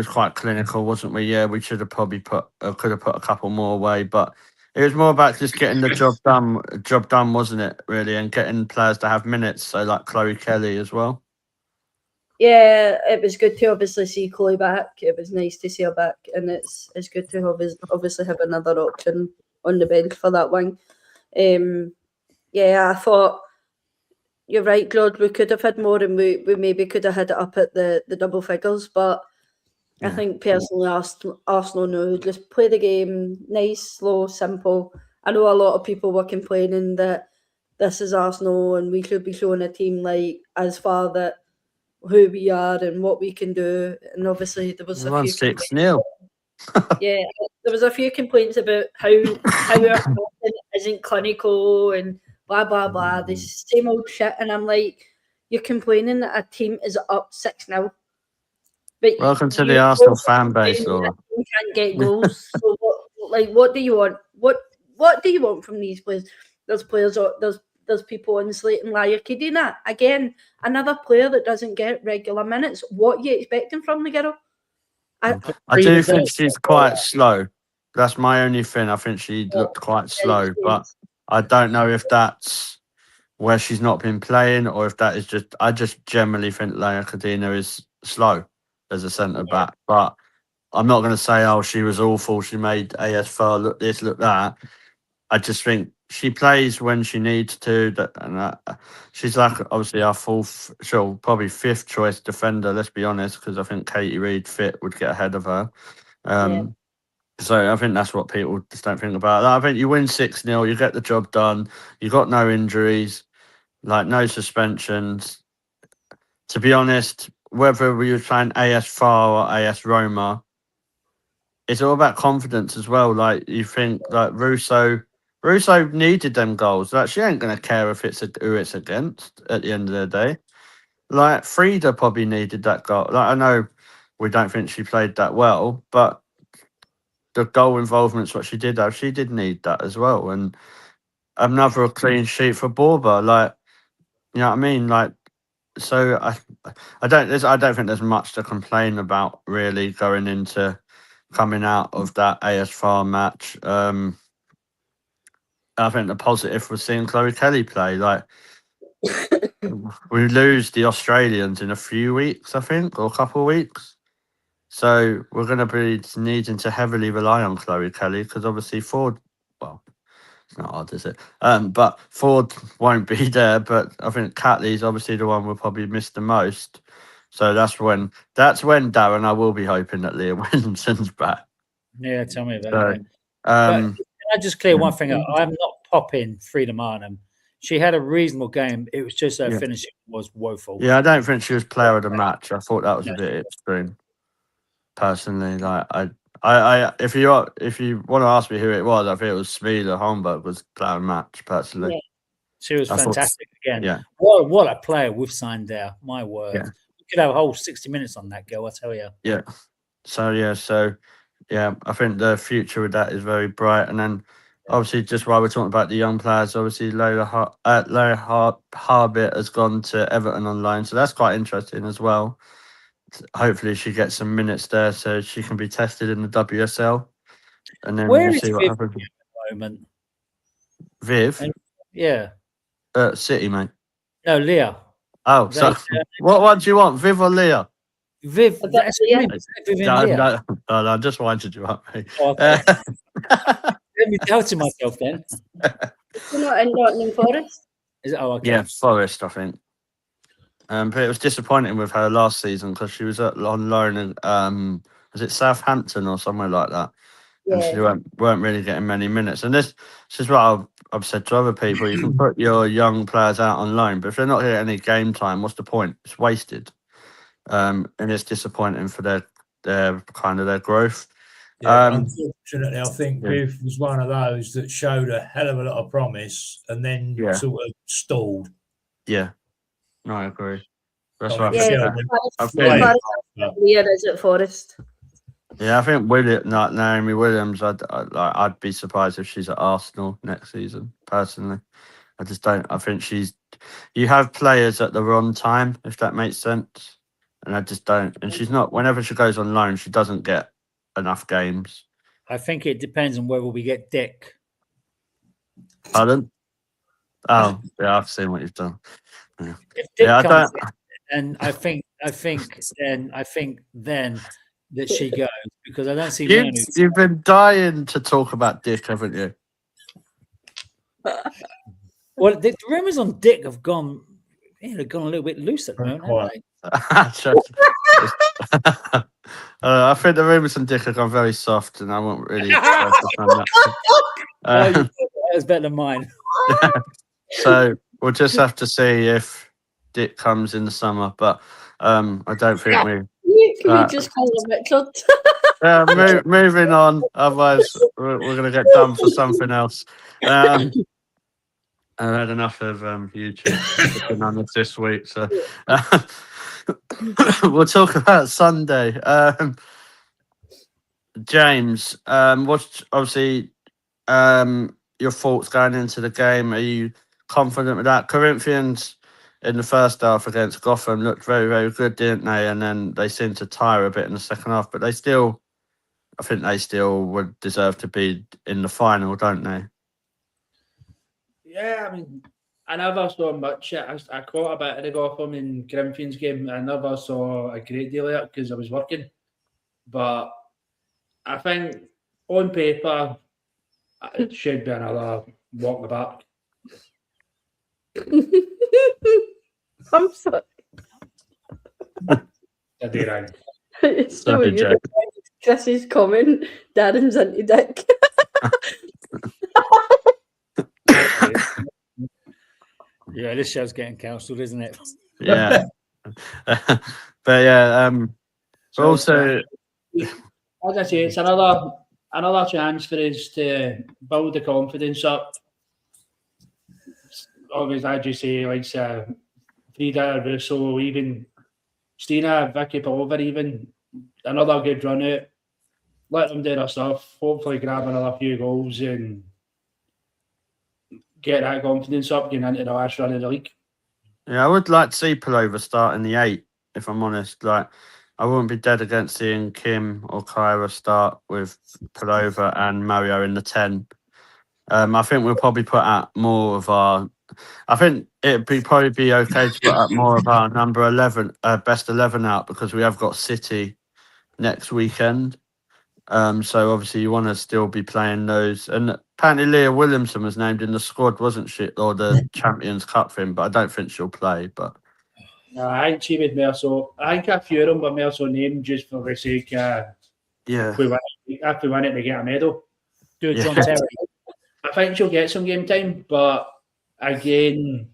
quite clinical, wasn't we? Yeah, we should have probably could have put a couple more away, but it was more about just getting the job done, wasn't it? Really, and getting players to have minutes. So like Chloe Kelly as well. Yeah, it was good to obviously see Chloe back. It was nice to see her back, and it's good to obviously have another option on the bench for that wing. Yeah, I thought you're right, Claude. We could have had more, and we maybe could have had it up at the double figures. But I think personally, Arsenal know, just play the game nice, slow, simple. I know a lot of people were complaining that this is Arsenal and we should be showing a team like as far that who we are and what we can do. And obviously there was a few 6-0. Yeah, there was a few complaints about how our content isn't clinical and blah blah blah. This same old shit, and I'm like, you're complaining that a team is up 6-0. But welcome to the Arsenal fan base, Laura. You can't get goals. So what do you want? What do you want from these players? There's players. There's people on Slate and Laia Kadina. Again, another player that doesn't get regular minutes. What are you expecting from the girl? I do think she's quite slow. That's my only thing. I think she looked quite slow, but I don't know if that's where she's not been playing or if that is just. I just generally think Laia Kadina is slow as a centre back, but I'm not going to say, oh, she was awful. She made AS4 look this, look that. I just think she plays when she needs to. And she's like obviously our probably fifth choice defender. Let's be honest, because I think Katie Reid fit would get ahead of her. So I think that's what people just don't think about. I think you win 6-0, you get the job done. You got no injuries, like no suspensions. To be honest, whether we were playing AS Far or AS Roma, it's all about confidence as well. Like you think, like Russo needed them goals. Like she ain't gonna care if it's who it's against at the end of the day. Like Frida probably needed that goal. Like I know we don't think she played that well, but the goal involvement's what she did have. She did need that as well. And another clean sheet for Borba. Like, you know what I mean? Like, so I don't think there's much to complain about really going into coming out of that AS Farm match. I think the positive was seeing Chloe Kelly play. Like, we lose the Australians in a few weeks, I think, or a couple of weeks. So we're going to be needing to heavily rely on Chloe Kelly because obviously Ford, well, it's not hard, is it? But Ford won't be there. But I think Catley's obviously the one we'll probably miss the most. So that's when Darren, I will be hoping that Leah Williamson's back. Yeah, tell me about So, it. But can I just clear one thing up? I'm not popping Frida Marnham. She had a reasonable game. It was just her finishing was woeful. Yeah, I don't think she was player of the match. I thought that was a bit extreme. Personally, like I if you want to ask me who it was, I think it was Smeela Holmberg was player of the match. Personally, she was fantastic again. Yeah, what a player we've signed there. My word, we could have a whole 60 minutes on that girl. I tell you. Yeah. So I think the future with that is very bright. And then obviously, just while we're talking about the young players, obviously Lola Harbit has gone to Everton on loan, so that's quite interesting as well. Hopefully she gets some minutes there so she can be tested in the WSL. And then Where we'll is see what Viv happens. at the moment? Viv? Yeah. City, mate. No, Leah. Oh, so what one do you want, Viv or Leah? Viv. That's Viv and Leah. No, I just winded you up, mate. Oh, okay. Let me doubting myself then. You're not in Nottingham Forest? Is it? Oh, okay. Yeah, Forest, I think. But it was disappointing with her last season because she was on loan in was it Southampton or somewhere like that, and she weren't really getting many minutes. And this is what I've said to other people: you can put your young players out on loan, but if they're not getting any game time, what's the point? It's wasted, and it's disappointing for their kind of their growth. Yeah, unfortunately, I think Viv was one of those that showed a hell of a lot of promise and then sort of stalled. Yeah. No, I agree. That's Leah is at Forest. Yeah, I think Naomi Williams. I'd be surprised if she's at Arsenal next season. Personally, I just don't. I think you have players at the wrong time, if that makes sense, and I just don't. And she's not. Whenever she goes on loan, she doesn't get enough games. I think it depends on whether we get Dick. Pardon? Oh, yeah, I've seen what you've done. Yeah. If Dick comes in, and I think then that she goes because I don't see. You've been dying to talk about Dick, haven't you? Well, the rumours on Dick have gone. They've gone a little bit loose at the moment, haven't they? I think the rumours on Dick have gone very soft, and I won't really focus on that. That was better than mine. So we'll just have to see if Dick comes in the summer, but I don't think we. Can you just call him Richard? Moving on, otherwise we're going to get done for something else. I've had enough of YouTube on it this week, so we'll talk about Sunday. James, what's obviously your thoughts going into the game? Are you confident with that? Corinthians in the first half against Gotham looked very, very good, didn't they? And then they seemed to tire a bit in the second half, but I think they still would deserve to be in the final, don't they? Yeah, I mean, I never saw much. I caught a bit of the Gotham and Corinthians game. I never saw a great deal of it because I was working. But I think on paper, it should be another walk the back. I'm sorry. I do right. It's so Sorry, weird. Jack. Chris's comment, Darren's into dick. Yeah, this show's getting cancelled, isn't it? Yeah. But yeah, but also, as I say, it's another chance for us to build the confidence up. Obviously, as you say, like Frida, Russo, even Stina, Vicky Pulver, even another good run out. Let them do their stuff. Hopefully, grab another few goals and get that confidence up getting into the last run of the league. yeah, I would like to see Pullover start in the 8, if I'm honest. Like, I wouldn't be dead against seeing Kim or Kyra start with Pullover and Mario in the 10. I think we'll probably put out more of our. I think probably be okay to put out more of our number 11, best 11 out, because we have got City next weekend. So obviously you want to still be playing those. And apparently Leah Williamson was named in the squad, wasn't she, or the Champions Cup thing? But I don't think she'll play. But I think she would more so. I think a few of them were more so named just for the sake. yeah, If we win it to get a medal. Do it, Yeah. John Terry. I think she'll get some game time, but again,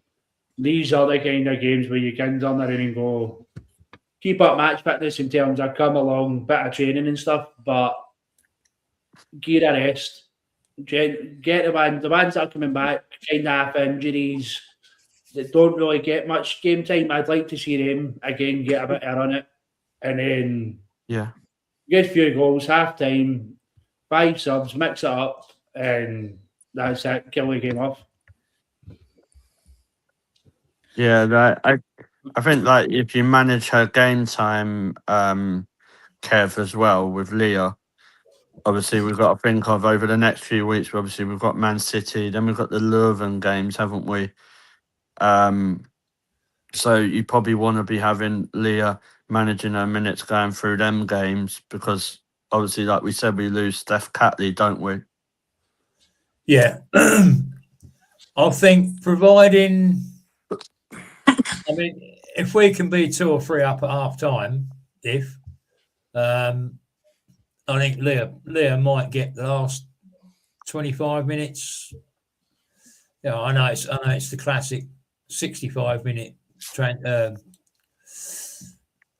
these are the kind of games where you can turn around and go, keep up match fitness in terms of come along, bit of training and stuff, but gear a rest. Get the ones that are coming back, kind of half injuries that don't really get much game time. I'd like to see them again get a bit of run it, and then yeah. get a few goals, half time, 5 subs, mix it up, and that's it. Kill the game off. Yeah, I think like if you manage her game time, Kev, as well with Leah. Obviously, we've got to think of over the next few weeks. Obviously, we've got Man City, then we've got the Leuven games, haven't we? So you probably want to be having Leah managing her minutes going through them games, because obviously, like we said, we lose Steph Catley, don't we? Yeah. I think providing, I mean, if we can be 2 or 3 up at half time, I think Leah might get the last 25 minutes. Yeah, I know it's the classic 65-minute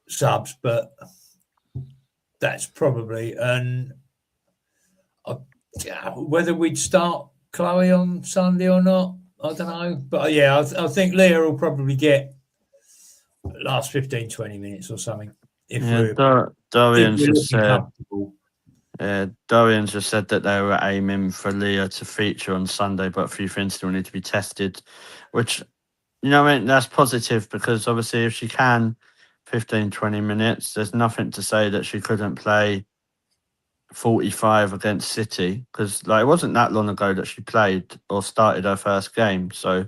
subs, but that's probably whether we'd start Chloe on Sunday or not, I don't know. But yeah, I think Leah will probably get last 15, 20 minutes or something. If Dorian's we're just said. comfortable. Dorian's just said that they were aiming for Leah to feature on Sunday, but a few things still need to be tested, which, you know, I mean, that's positive, because obviously if she can 15, 20 minutes, there's nothing to say that she couldn't play 45 against City, because like it wasn't that long ago that she played or started her first game. So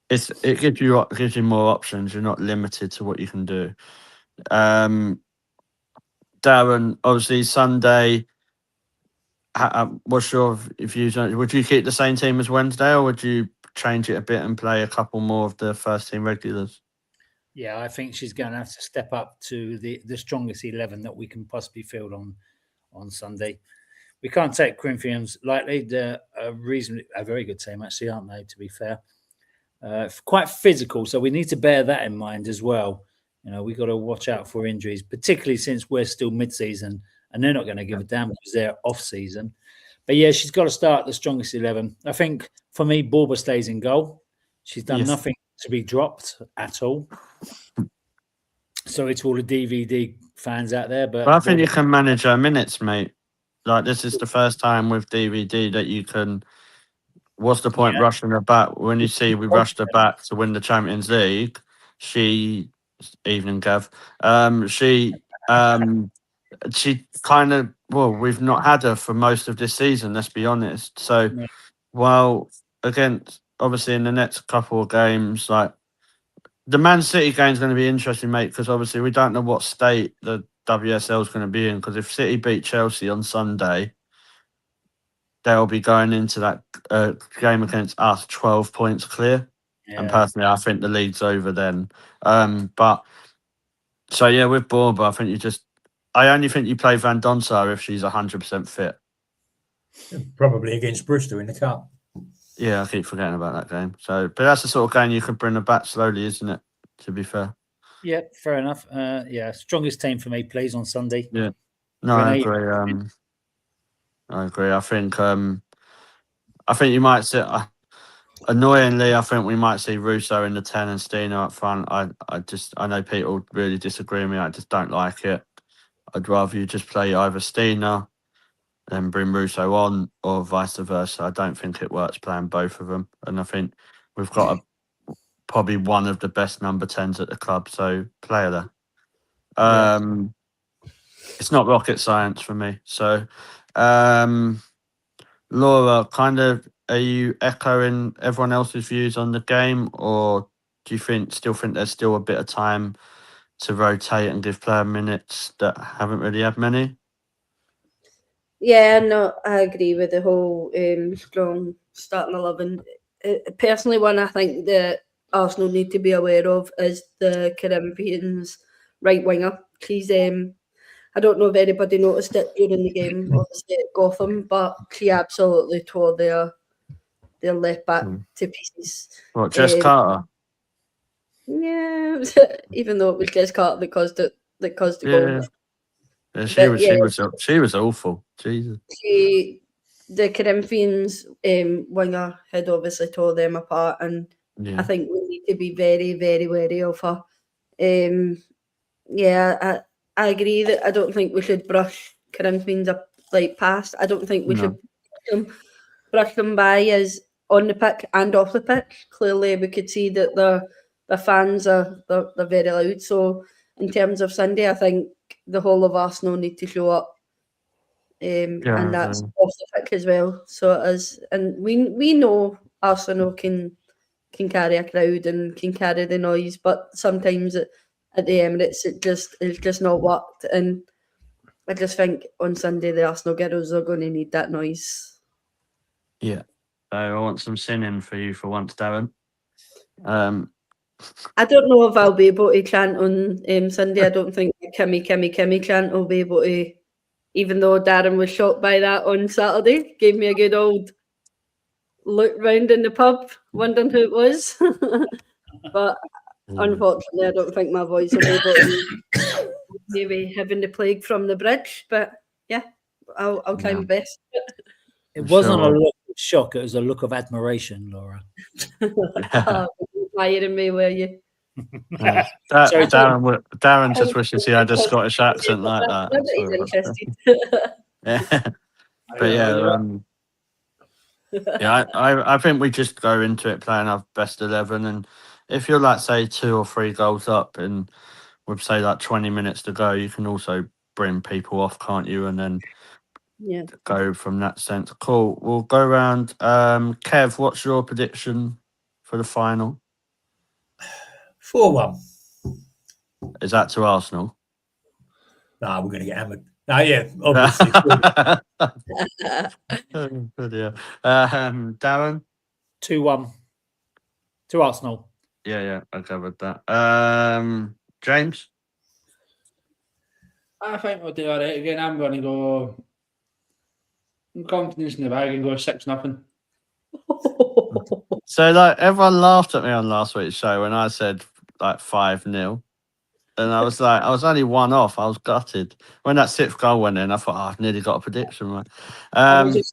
it gives you more options. You're not limited to what you can do. Darren, obviously Sunday. What's your views on it? Would you keep the same team as Wednesday, or would you change it a bit and play a couple more of the first team regulars? Yeah, I think she's going to have to step up to the strongest 11 that we can possibly field on Sunday. We can't take Corinthians lightly. They're a very good team, actually, aren't they, to be fair? Quite physical, so we need to bear that in mind as well. You know, we've got to watch out for injuries, particularly since we're still mid-season and they're not going to give a damn because they're off-season. But yeah, she's got to start the strongest 11. I think, for me, Borba stays in goal. She's done nothing to be dropped at all. Sorry to all the DVD fans out there, but I think you can manage her minutes, mate. Like, this is the first time with DVD that you can. What's the point rushing her back? When you see we rushed her back to win the Champions League, evening Gav, she kind of, we've not had her for most of this season, let's be honest. So while against, obviously in the next couple of games, like the Man City game is going to be interesting, mate, because obviously we don't know what state the WSL is going to be in, because if City beat Chelsea on Sunday, they'll be going into that game against us 12 points clear. And personally, I think the league's over then. But so yeah, with Borba, I think I only think you play Van Donsar if she's 100% fit. Probably against Bristol in the cup. Yeah, I keep forgetting about that game. So, but that's the sort of game you can bring her back slowly, isn't it? To be fair. Yeah, fair enough. Yeah, strongest team for me, please, on Sunday. Yeah. No, Renee? I agree. I agree. I think you might see. Annoyingly, I think we might see Russo in the 10 and Stina up front. I know people really disagree with me. I just don't like it. I'd rather you just play either Stina and bring Russo on, or vice versa. I don't think it works playing both of them. And I think we've got probably one of the best number 10s at the club, so play her there. It's not rocket science for me. So, Laura, are you echoing everyone else's views on the game, or do you still think there's still a bit of time to rotate and give player minutes that haven't really had many? Yeah, no, I agree with the whole strong starting 11. Personally, one I think that Arsenal need to be aware of is the Corinthians right winger. She's I don't know if anybody noticed it during the game, obviously at Gotham, but she absolutely tore their left back to pieces. What, Jess Carter? Yeah, even though it was Jess Carter that caused the goal. Yeah, she was awful. Jesus. The Corinthians winger had obviously tore them apart, and I think we need to be very, very wary of her. I agree that I don't think we should brush Corinthians up past. I don't think we should brush them by as on the pitch and off the pitch. Clearly, we could see that the fans they're very loud. So in terms of Sunday, I think the whole of Arsenal need to show up. And that's off the pitch as well. So it is, and we know Arsenal can carry a crowd and can carry the noise, but sometimes at the Emirates it's just not worked. And I just think on Sunday the Arsenal girls are going to need that noise. Yeah, so I want some singing for you for once, Darren. I don't know if I'll be able to chant on Sunday. I don't think the Kimmy chant will be able to. Even though Darren was shocked by that on Saturday, gave me a good old look round in the pub, wondering who it was. But unfortunately, I don't think my voice will be able to maybe having the plague from the bridge. But yeah, I'll try my best. It wasn't a look of shock; it was a look of admiration, Laura. Admiring me, were you? Darren just wishes he had a Scottish accent like that. Nobody's interested. But I think we just go into it playing our best 11, and if you're say 2 or 3 goals up, and with say 20 minutes to go, you can also bring people off, can't you? And then go from that sense. Cool. We'll go around. Kev, what's your prediction for the final? 4-1. Is that to Arsenal? Nah, we're going to get hammered. Yeah, obviously. Good, yeah. Darren? 2-1 to Arsenal. Yeah, I covered that. James? I think we'll do all right again. I'm going to go confidence in the bag and go 6-0. So everyone laughed at me on last week's show when I said 5-0. And I was I was only 1 off. I was gutted. When that 6th goal went in, I thought, I've nearly got a prediction right. I was the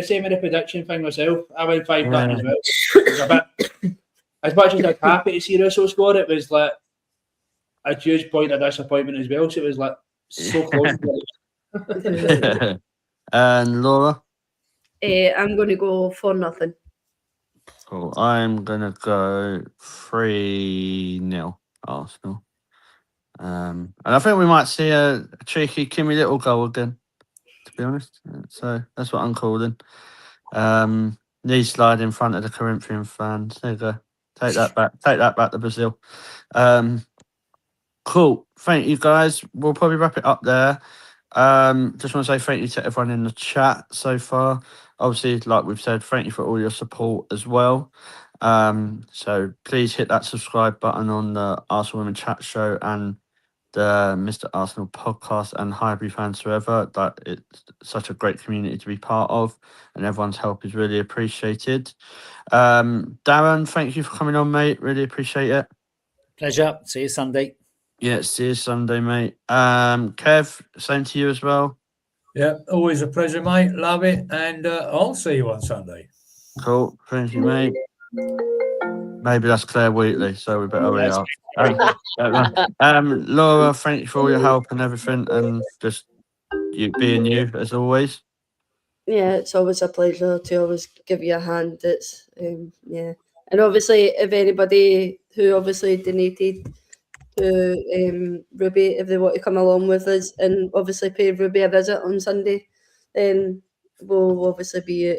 same with the prediction thing myself. I went 5-0 as well. It was a bit, as much as I was happy to see Russell score, it was a huge point of disappointment as well. So it was so close. And Laura? I'm going to go 4-0. Cool. I'm going to go 3-0 Arsenal. And I think we might see a cheeky Kimmy Little goal again, to be honest. So that's what I'm calling. Knee slide in front of the Corinthian fans. There you go. Take that back to Brazil. Cool. Thank you, guys. We'll probably wrap it up there. Just want to say thank you to everyone in the chat so far. Obviously, like we've said, thank you for all your support as well. So please hit that subscribe button on the Arsenal Women Chat Show and the Mr. Arsenal podcast and Highbury fans forever. That it's such a great community to be part of, and everyone's help is really appreciated. Darren, thank you for coming on, mate. Really appreciate it. Pleasure. See you Sunday. Yeah, see you Sunday, mate. Kev, same to you as well. Yeah, always a pleasure, mate. Love it. And I'll see you on Sunday. Cool. Thank you, mate. Maybe that's Claire Wheatley, so we better hurry up. Laura, thank you for all your help and everything, and just you being you as always. Yeah, it's always a pleasure to always give you a hand. It's yeah, and obviously if anybody who obviously donated to Ruby, if they want to come along with us and obviously pay Ruby a visit on Sunday, then we'll obviously be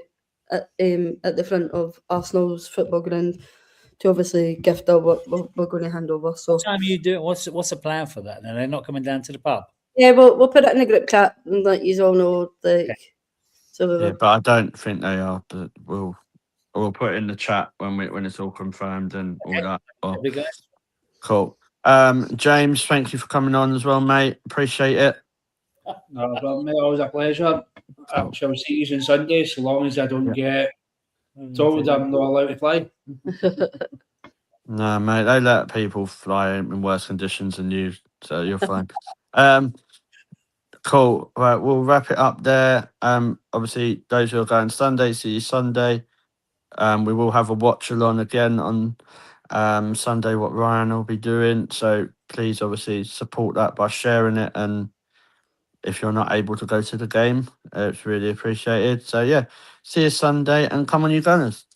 at the front of Arsenal's football ground to obviously gift her what we're going to hand over. So What time are you doing? What's the plan for that? Then they're not coming down to the pub. yeah, we'll put it in the group chat and let you all know. Like, Okay. so we Yeah, will. but I don't think they are. But we'll put it in the chat when it's all confirmed and all that. Well, There we go. cool. James, thank you for coming on as well, mate. Appreciate it. No problem, mate. Always a pleasure. I Cool. shall see you on Sunday, so long as I don't get told I'm not allowed to play. No, mate, they let people fly in worse conditions than you, so you're fine. Cool. Right, we'll wrap it up there. Obviously, those who are going Sunday, see you Sunday. We will have a watch along again on Sunday, what Ryan will be doing. So please, obviously, support that by sharing it. And if you're not able to go to the game, it's really appreciated. So yeah, see you Sunday and come on, you Gunners.